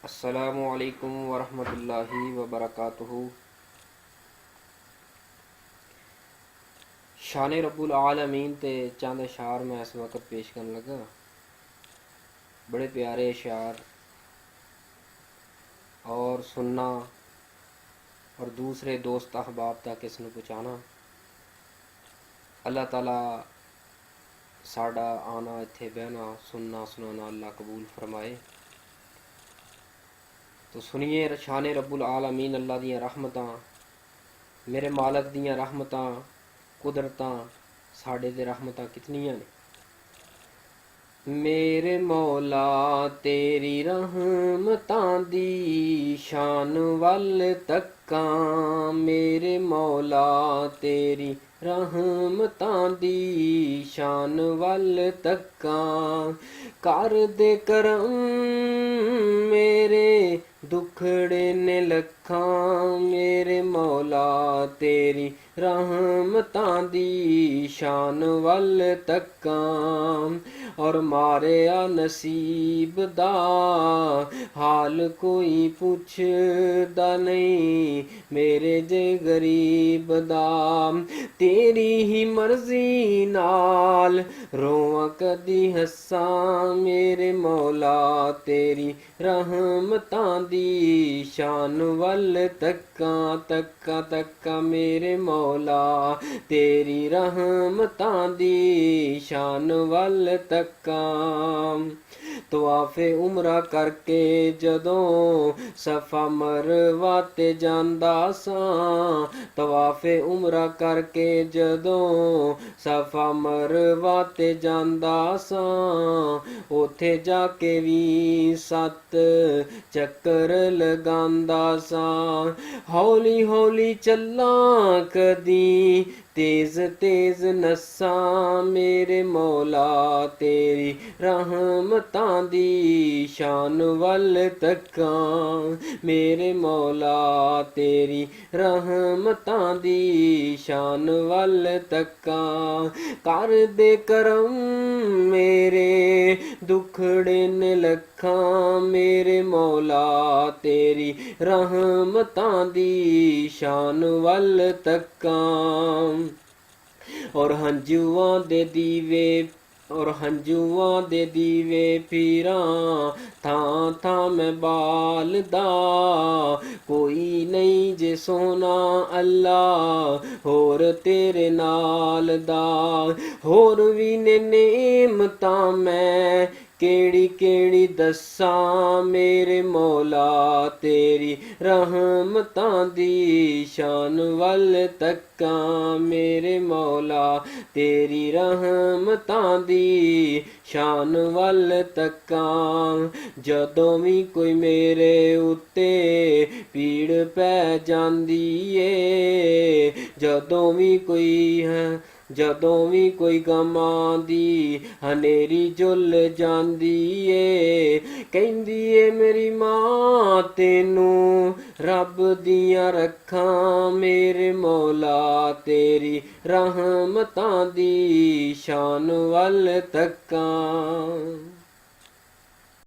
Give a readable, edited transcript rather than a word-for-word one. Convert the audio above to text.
अस्सलामु अलैकुम वरहमतुल्लाहि वबरकातुहू। शान रब्बुल आलमीन ते चंद अशार मैं इस वक्त पेश करने लगा। बड़े प्यारे अशार और सुनना और दूसरे दोस्त अहबाब तक इसनूं पहुँचाना। अल्लाह ताला साडा आना इत्थे बहना सुनना सुनाना अल्लाह कबूल फरमाए। तो सुनिए शान रब्बुल आलमीन अल्लाह दियां रहमतां, मेरे मालक दियां रहमतां कुदरतां साडे ते रहमतां कितनियां ने। मेरे मौला तेरी रहमतां दी शान वल तक्कां, मेरे मौला तेरी रहमतां दी शान वल तक्कां। कर दे करम मेरे दुखड़े ने लखां, मेरे मौला तेरी रहमतां दी शान वल तक्कां। और मारिया नसीब दा हाल कोई पुछदा नहीं, मेरे जे गरीब दा तेरी ही मर्जी नाल रोवां कदी हसां, मेरे मौला तेरी रहमतां दी शान वल तक्कां तक्कां तक्कां। मेरे मौला तेरी रहमतां दी शान वल तक्कां। तवाफे उमरा करके जदों सफा मरवा ते जांदा सां, तवाफे उमरा करके जदों सफा मरवा ते जांदा सां, उथे जाके भी 7 चक्कर लगांदा सां। हौली हौली चलां कदी तेज तेज नसां, मेरे मौला तेरी रहमतां दी शान वल तक्कां, मेरे मौला तेरी रहमतां दी शान वल तक्कां। कर दे करम मेरे दुखड़े ने लखां, मेरे मौला तेरी रहमतां दी शान वल तक्कां। और हंजुआं दे दीवे और हंजुआं दे दीवे पीरां थां थां मैं बालदा, कोई नहीं जे सोना अल्लाह होर तेरे नाल दा। होर भी ने नेमतां मैं केड़ी केड़ी दसां, मेरे मौला तेरी रहमतां दी शान वल तक्कां, मेरे मौला तेरी रहमतां दी शान वल तक्कां। जदों भी कोई मेरे उत्ते पीड़ पै जांदी ए, जदों भी कोई गमां दी हनेरी जुल जांदी ए, कहंदी ए मेरी मां तैनू रब दियां रखां, मेरे मौला तेरी रहमतां दी शान वल तक्कां।